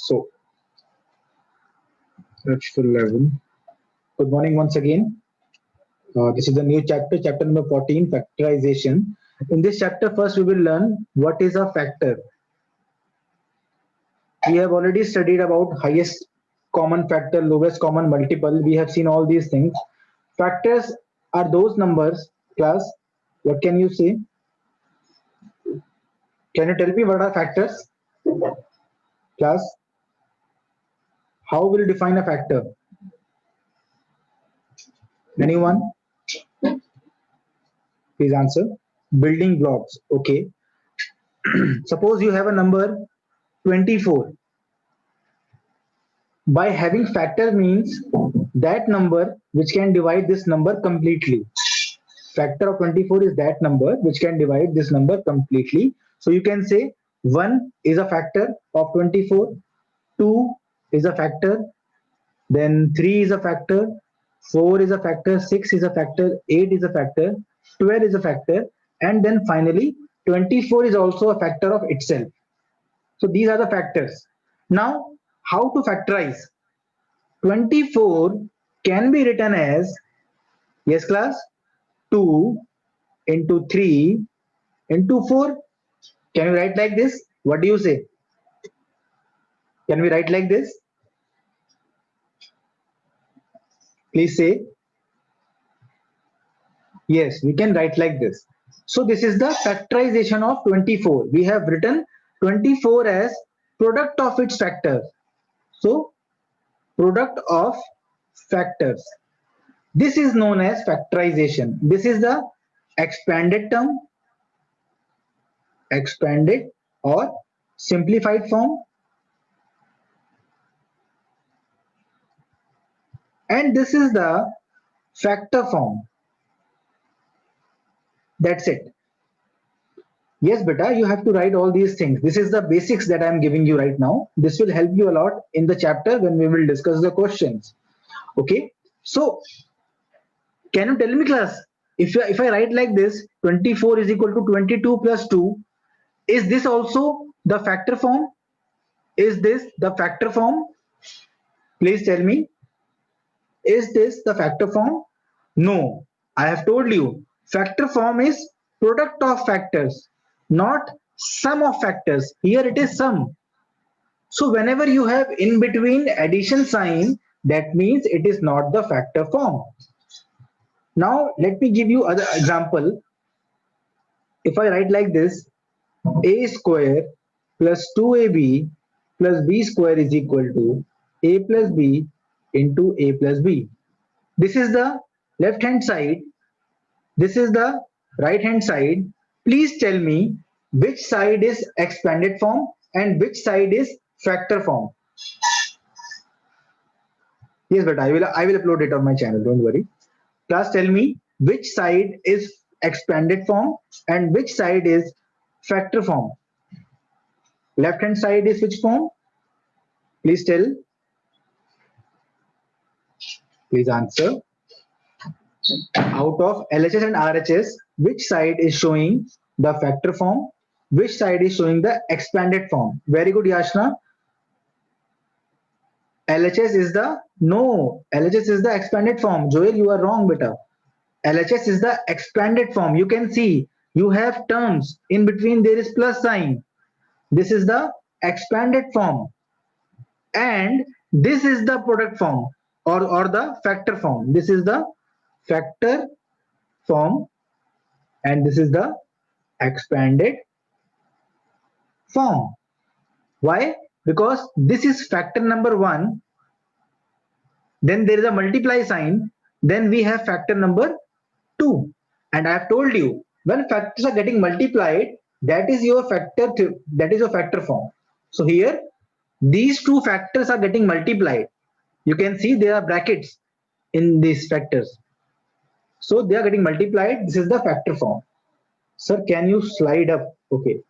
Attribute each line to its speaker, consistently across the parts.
Speaker 1: So that's for 11. Good morning once again. This is a new chapter, chapter number 14, factorization. In this chapter, first we will learn what is a factor. We have already studied about highest common factor, lowest common multiple. We have seen all these things. Factors are those numbers. Class, what can you say? Can you tell me what are factors? Class, how will you define a factor? Anyone? Please answer. Building blocks. Okay. Suppose you have a number 24. By having factor means that number which can divide this number completely. Factor of 24 is that number which can divide this number completely. So you can say 1 is a factor of 24, 2 is a factor, then 3 is a factor, 4 is a factor, 6 is a factor, 8 is a factor, 12 is a factor, and then finally 24 is also a factor of itself. So these are the factors. Now, how to factorize? 24 can be written as, yes class, 2 into 3 into 4. Can we write like this? What do you say? Can we write like this? Please say. Yes, we can write like this. So this is the factorization of 24. We have written 24 as product of its factors. So product of factors. This is known as factorization. This is the expanded term, expanded or simplified form, and this is the factor form. That's it. Yes, beta, you have to write all these things. This is the basics that I am giving you right now. This will help you a lot in the chapter when we will discuss the questions. Okay, so can you tell me, class, if I write like this, 24 is equal to 22 plus 2, is this also the factor form? Is this the factor form? Please tell me. Is this the factor form? No, I have told you. Factor form is product of factors, not sum of factors. Here it is sum. So whenever you have in between addition sign, that means it is not the factor form. Now let me give you other example. If I write like this, a square plus 2ab plus b square is equal to a plus b into a plus b. This is the left hand side. This is the right hand side. Please tell me which side is expanded form and which side is factor form. Yes, but I will upload it on my channel. Don't worry. Class, tell me which side is expanded form and which side is factor form. Left hand side is which form? Please tell. Please answer. Out of LHS and RHS, which side is showing the factor form? Which side is showing the expanded form? Very good, Yashna. LHS is the, no, LHS is the expanded form. Joel, you are wrong, beta. LHS is the expanded form. You can see you have terms in between, there is plus sign. This is the expanded form, and this is the product form or the factor form. This is the factor form and this is the expanded form. Why? Because this is factor number 1, then there is a multiply sign, then we have factor number 2, and I have told you when factors are getting multiplied, that is your factor, that is your factor form. So here these two factors are getting multiplied. You can see there are brackets in these factors, so they are getting multiplied. This is the factor form. Sir, can you slide up? Okay,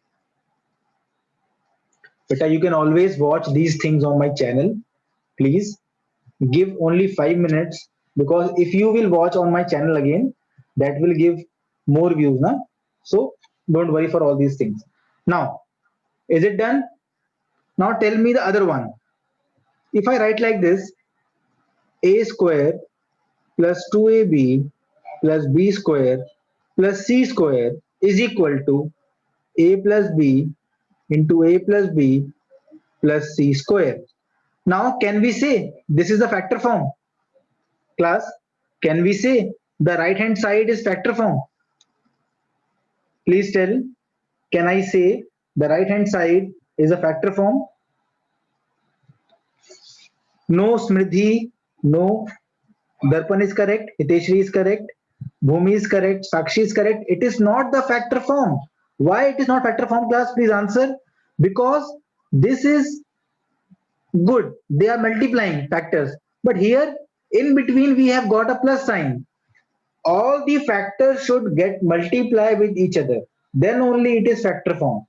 Speaker 1: but you can always watch these things on my channel. Please give only 5 minutes, because if you will watch on my channel again, that will give more views, na? So don't worry for all these things. Now, is it done? Now tell me the other one. if I write like this, a square plus 2ab plus b square plus c square is equal to a plus b into a plus b plus c square. Now can we say this is the factor form? Class, can we say the right hand side is factor form? Please tell, can I say the right hand side is a factor form? No, Smridhi, no. Darpan is correct, Hiteshri is correct, Bhumi is correct, Sakshi is correct. It is not the factor form. Why it is not factor form, class? Please answer. Because this is good. They are multiplying factors. But here, in between, we have got a plus sign. All the factors should get multiply with each other. Then only it is factor form.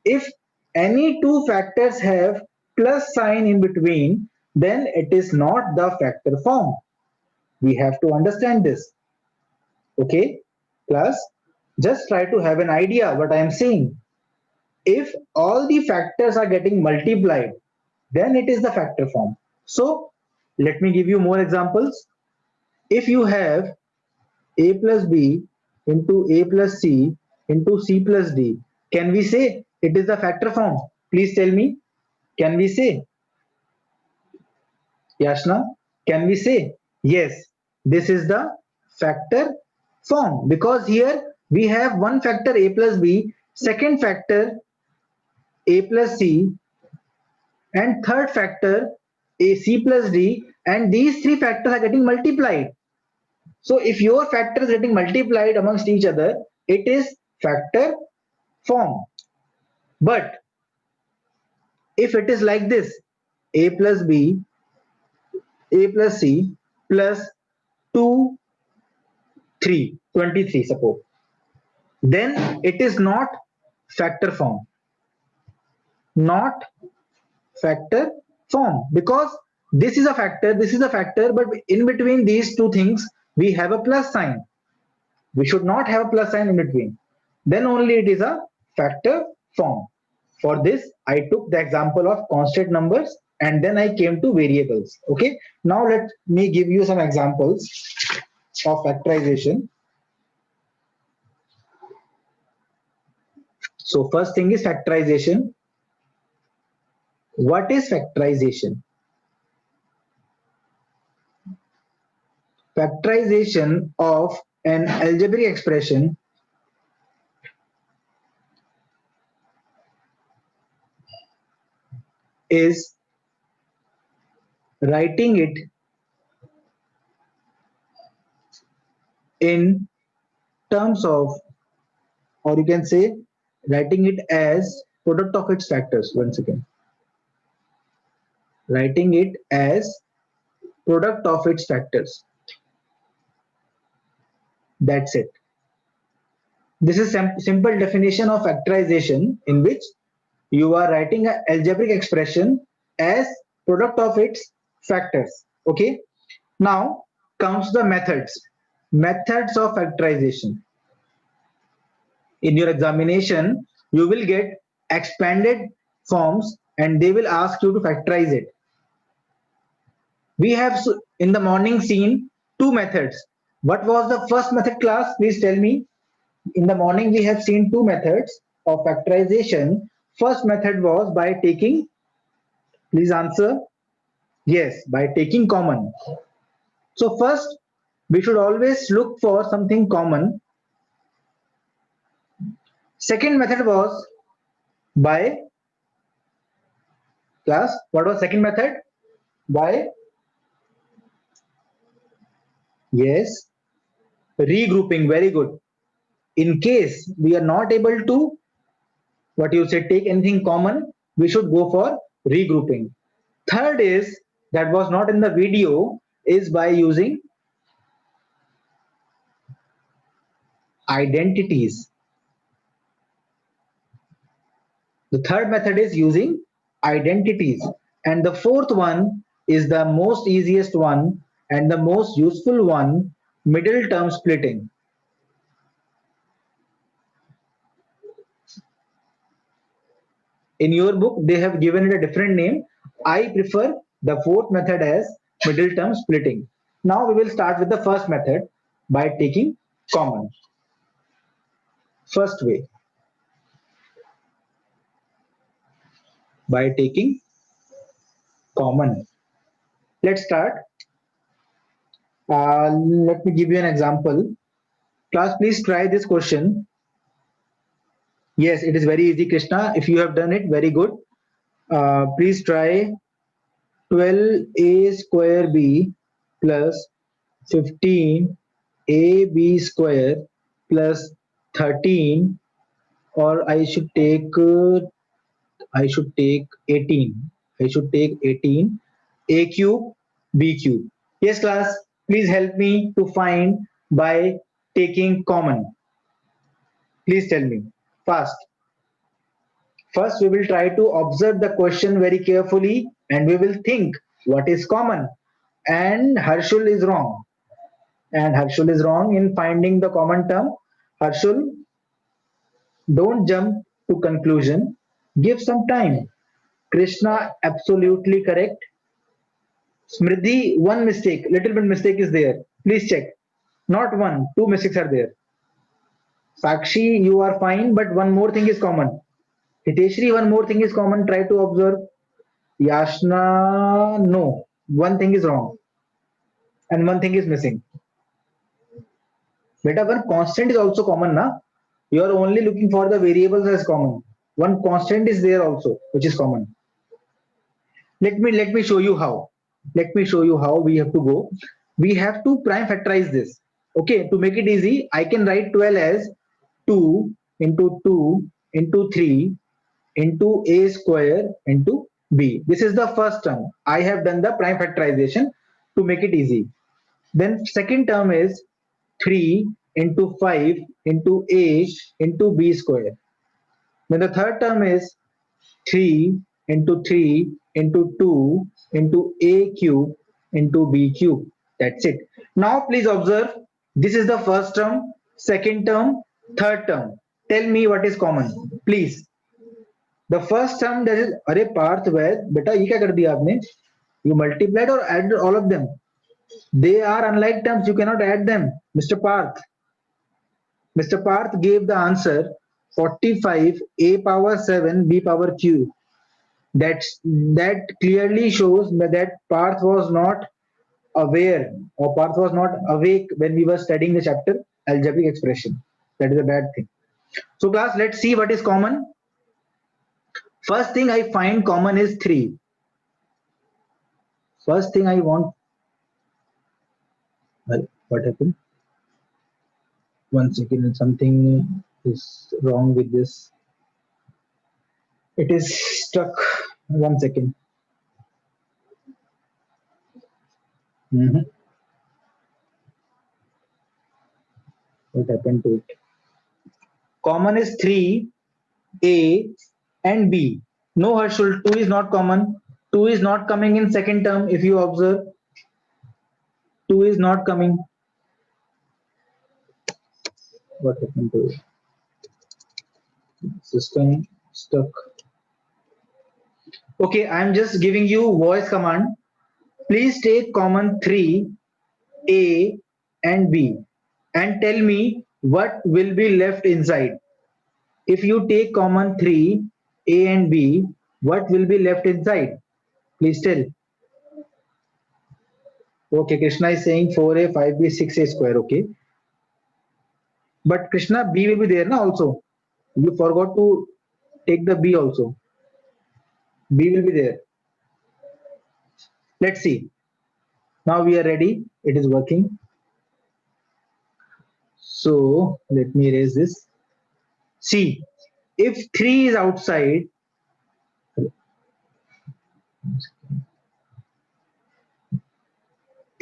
Speaker 1: If any two factors have plus sign in between, then it is not the factor form. We have to understand this. Okay, class, just try to have an idea what I am saying. If all the factors are getting multiplied, then it is the factor form. So let me give you more examples. If you have a plus b into a plus c into c plus d, can we say it is the factor form? Please tell me, can we say? Yashna, can we say? Yes, this is the factor form, because here we have one factor a plus b, second factor a plus c, and third factor a c plus d, and these three factors are getting multiplied. So if your factor is getting multiplied amongst each other, it is factor form. But if it is like this, a plus b, a plus c plus 2, 3, 23 suppose, then it is not factor form. Not factor form, because this is a factor, this is a factor, but in between these two things, we have a plus sign. We should not have a plus sign in between. Then only it is a factor form. For this, I took the example of constant numbers and then I came to variables. Okay. Now let me give you some examples of factorization. So first thing is factorization. What is factorization? Factorization of an algebraic expression is writing it in terms of, or you can say writing it as product of its factors. Once again, writing it as product of its factors. That's it. This is simple definition of factorization, in which you are writing an algebraic expression as product of its factors. Okay. Now comes the methods. Methods of factorization. In your examination, you will get expanded forms and they will ask you to factorize it. We have in the morning seen two methods. What was the first method, class? Please tell me. In the morning, we have seen two methods of factorization. First method was by taking, please answer. Yes, by taking common. So first, we should always look for something common. Second method was by, class, what was second method? By, yes, regrouping. Very good. In case we are not able to, what you say, take anything common, we should go for regrouping. Third is, that was not in the video, is by using identities. The third method is using identities. And the fourth one is the most easiest one and the most useful one, middle term splitting. In your book, they have given it a different name. I prefer The fourth method is middle term splitting. Now we will start with the first method by taking common. First way, by taking common. Let's start. Let me give you an example. Class, please try this question. Yes, it is very easy, Krishna. If you have done it, very good. Please try 12a square b plus 15ab square plus 13, or I should take 18. I should take 18 a cube b cube. Yes, class, please help me to find by taking common. Please tell me fast. First, we will try to observe the question very carefully and we will think what is common. And Harshul is wrong. And Harshul is wrong in finding the common term. Harshul, don't jump to conclusion. Give some time. Krishna, absolutely correct. Smriddhi, one mistake, little bit mistake is there. Please check. Not one, two mistakes are there. Sakshi, you are fine, but one more thing is common. Hiteshri, one more thing is common. Try to observe. Yashna, no. One thing is wrong. And one thing is missing. Beta, one constant is also common, na? You are only looking for the variables as common. One constant is there also, which is common. Let me show you how. Let me show you how we have to go. We have to prime factorize this. Okay, to make it easy, I can write 12 as 2 into 2 into 3 into a square into b. This is the first term. I have done the prime factorization to make it easy. Then second term is 3 into 5 into a into b square. Then the third term is 3 into 3 into 2 into a cube into b cube. That's it. Now please observe, this is the first term, second term, third term. Tell me what is common, please. The first term, that is, अरे पार्थ वैद बेटा ये क्या कर दिया आपने? You multiplied or added all of them? They are unlike terms, you cannot add them. Mr. Parth. Mr. Parth gave the answer 45 a power 7 b power q. That clearly shows that Parth was not aware or Parth was not awake when we were studying the chapter algebraic expression. That is a bad thing. So class, let's see what is common. First thing I find common is 3. First thing I want. Well, what happened? 1 second, something is wrong with this. It is stuck. 1 second. What happened to it? Common is 3, A and B. No, Harshul, 2 is not common. 2 is not coming in second term. If you observe, 2 is not coming. What happened to it? System stuck. Okay, I'm just giving you voice command. Please take common 3, A and B, and tell me what will be left inside. If you take common 3, A and B, what will be left inside? Please tell. Okay, Krishna is saying 4A, 5B, 6A square. Okay. But Krishna, B will be there now also. You forgot to take the B also. B will be there. Let's see. Now we are ready. It is working. So let me erase this. See, if 3 is outside,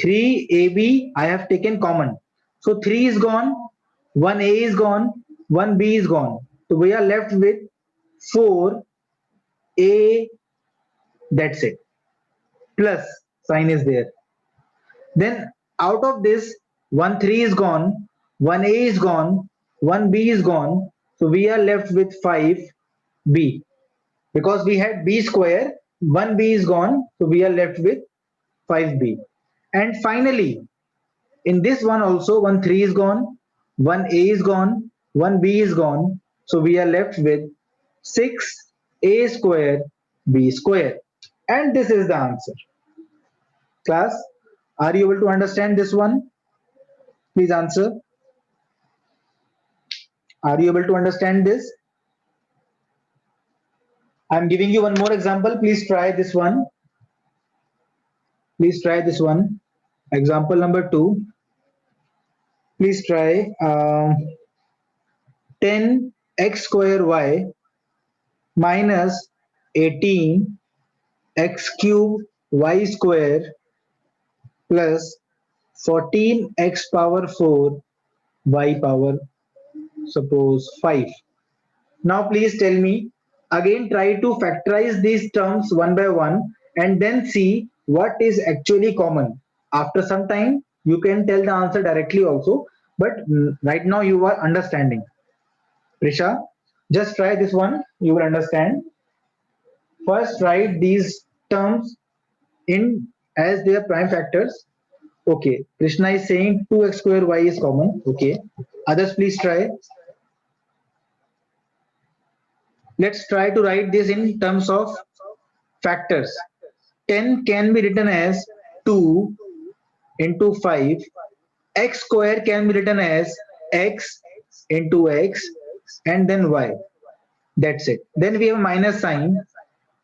Speaker 1: 3AB I have taken common. So 3 is gone, 1A is gone, 1B is gone. So we are left with 4A, that's it. Plus sign is there. Then out of this, 1 3 is gone, 1A is gone, 1B is gone. So we are left with 5B. Because we had B square, 1b is gone, so we are left with 5b. And finally, in this one also, 1 3 is gone, 1a is gone, 1b is gone, so we are left with 6a square b square. And this is the answer. Class, are you able to understand this one? Please answer. Are you able to understand this? I'm giving you one more example. Please try this one. Please try this one. Example number 2. Please try 10x square y minus 18x cube y square plus 14x power 4 y power suppose 5. Now please tell me, again try to factorize these terms one by one and then see what is actually common. After some time you can tell the answer directly also, but right now you are understanding. Prisha, just try this one, you will understand. First write these terms in as their prime factors. Okay, Krishna is saying 2x square y is common. Okay, others please try. Let's try to write this in terms of factors. 10 can be written as 2 into 5. X square can be written as x into x and then y. That's it. Then we have minus sign.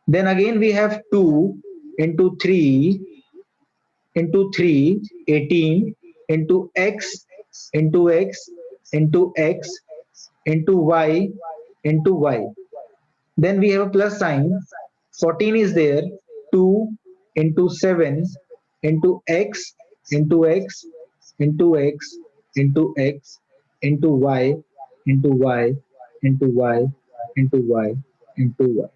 Speaker 1: Then again we have 2 into 3 into 3, 18 into x into x into x into y. Then we have a plus sign. 14 is there. 2 into 7 into x into x into x into x into y into y into y into y into y.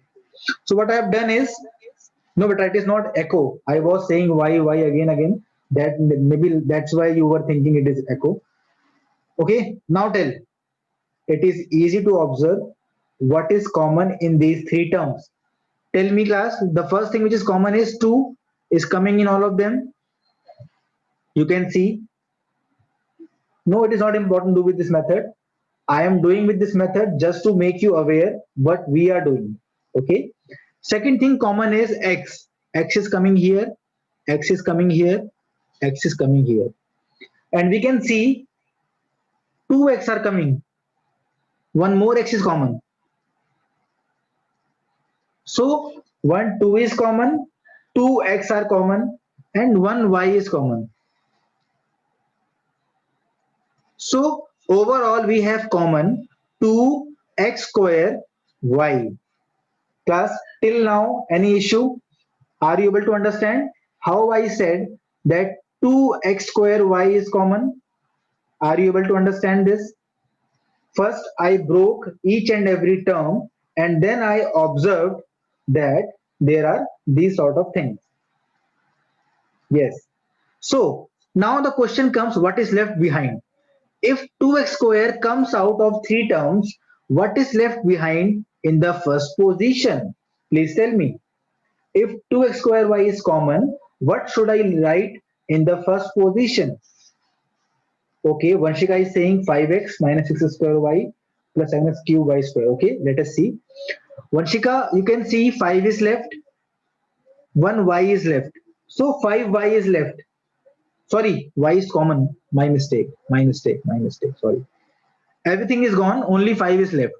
Speaker 1: So what I have done is, no, but it is not echo. I was saying y again. That maybe that's why you were thinking it is echo. Okay, now tell. It is easy to observe what is common in these three terms. Tell me class, the first thing which is common is 2 is coming in all of them. You can see. No, it is not important to do with this method. I am doing with this method just to make you aware what we are doing. Okay. Second thing common is x. X is coming here, x is coming here, x is coming here. And we can see 2x are coming. One more x is common. So 1 2 is common, 2x are common, and 1 y is common. So overall we have common 2x square y. Class, till now any issue? Are you able to understand how I said that 2x square y is common? Are you able to understand this? First I broke each and every term and then I observed that there are these sort of things. Yes. So now the question comes, what is left behind? If 2x square comes out of three terms, what is left behind in the first position? Please tell me. If 2x square y is common, what should I write in the first position? Okay, Vanshika is saying 5x minus 6 square y plus minus cube y square. Okay, let us see. Vanshika, you can see 5 is left, 1 y is left. So 5y is left. Sorry, y is common. My mistake. Sorry. Everything is gone, only 5 is left.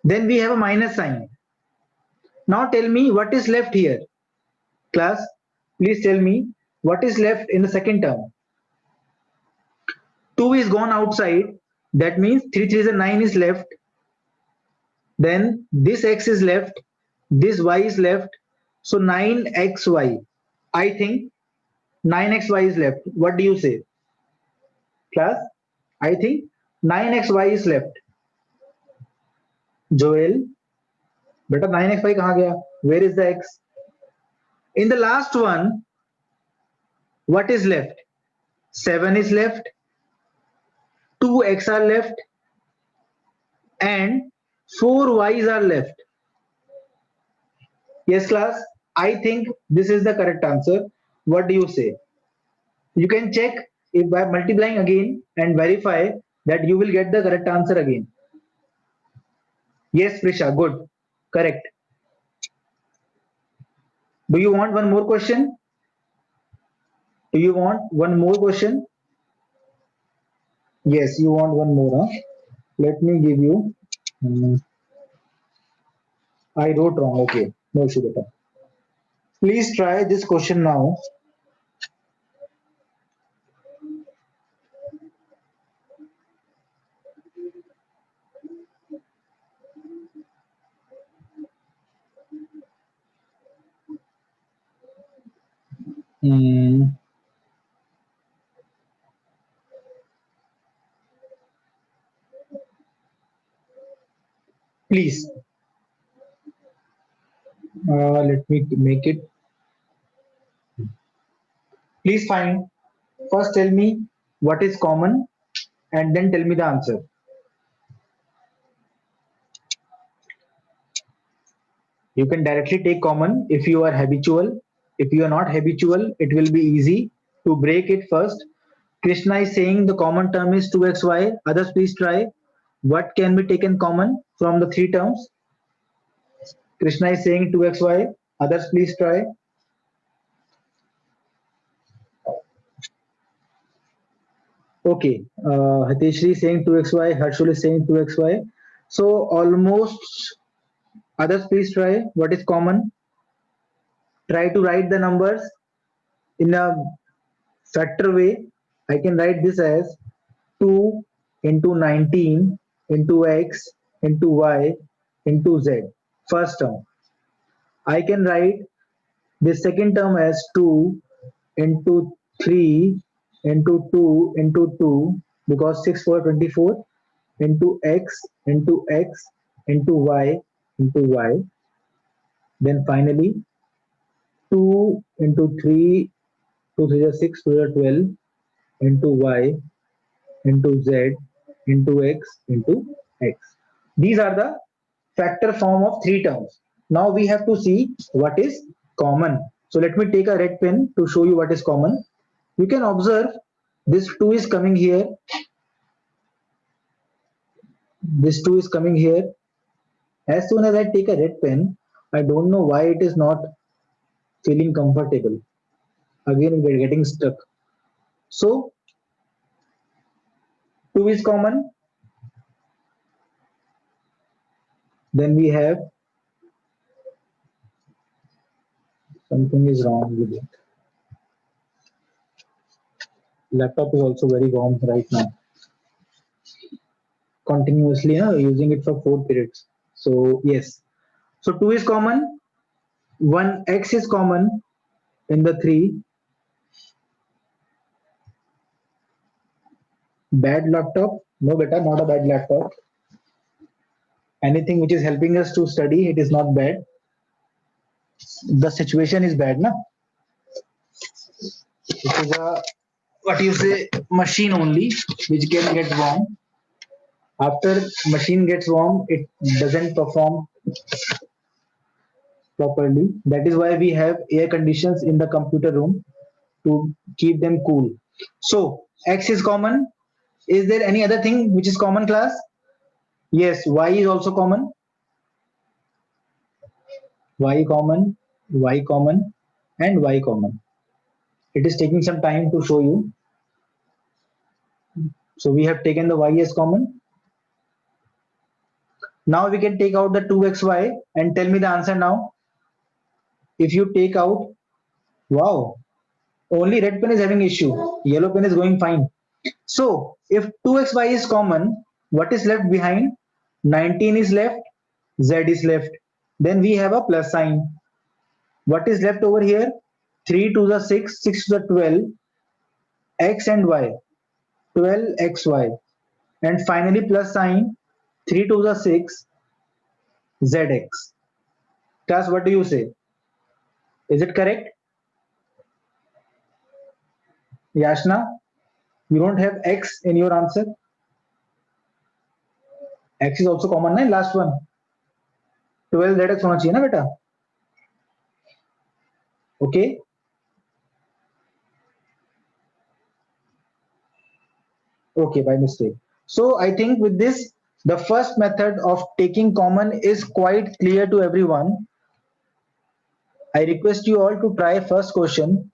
Speaker 1: Then we have a minus sign. Now tell me what is left here. Class, please tell me what is left in the second term. 2 is gone outside. That means 3 3 is a 9 is left. Then this x is left. This y is left. So 9xy. I think 9xy is left. What do you say? Class, I think 9xy is left. Joel, beta 9xy kahan gaya? Where is the x? In the last one, what is left? 7 is left, 2x are left, and 4y's are left. Yes, class. I think this is the correct answer. What do you say? You can check if by multiplying again and verify that you will get the correct answer again. Yes, Prisha, good. Correct. Do you want one more question? Do you want one more question? Yes, you want one more, huh? Let me give you. Hmm, I wrote wrong. Okay, no issue, beta. Please try this question now. Hmm, please, let me make it. Please find. First, tell me what is common, and then tell me the answer. You can directly take common if you are habitual. If you are not habitual, it will be easy to break it first. Krishna is saying the common term is 2xy. Others, please try. What can be taken common from the three terms? Krishna is saying 2xy. Others, please try. Okay. Hiteshri is saying 2xy. Harshul is saying 2xy. So almost others, please try. What is common? Try to write the numbers in a factor way. I can write this as 2 into 19 into x into y into z. First term. I can write this second term as 2 into 3 into 2 into 2 because 6 4 24 into x into x into y into y. Then finally 2 into 3, 2 3 are 6, 2 are 12 into y into z into x into x. These are the factor form of three terms. Now we have to see what is common. So let me take a red pen to show you what is common. You can observe this 2 is coming here. This 2 is coming here. As soon as I take a red pen, I don't know why it is not feeling comfortable. Again, we're getting stuck. So 2 is common. Then we have something is wrong with it. Laptop is also very warm right now. Continuously using it for 4 periods. So yes. So 2 is common. 1x is common in the 3. Bad laptop? No, beta, not a bad laptop. Anything which is helping us to study, it is not bad. The situation is bad, na? It is a what you say machine only which can get warm. After machine gets warm, it doesn't perform properly. That is why we have air conditions in the computer room to keep them cool. So X is common. Is there any other thing which is common, class? Yes, Y is also common. Y common, Y common, and Y common. It is taking some time to show you. So we have taken the Y as common. Now we can take out the 2xy and tell me the answer now. If you take out, wow, only red pen is having issue. Yellow pen is going fine. So if 2xy is common, what is left behind? 19 is left, z is left. Then we have a plus sign. What is left over here? 3 to the 6, 6 to the 12, x and y, 12xy. And finally plus sign, 3 to the 6, zx. Class, what do you say? Is it correct? Yashna, you don't have x in your answer. X is also common, na? Last one. 12 zx होना चाहिए ना बेटा? Okay. Okay, by mistake. So I think with this, the first method of taking common is quite clear to everyone. I request you all to try first question.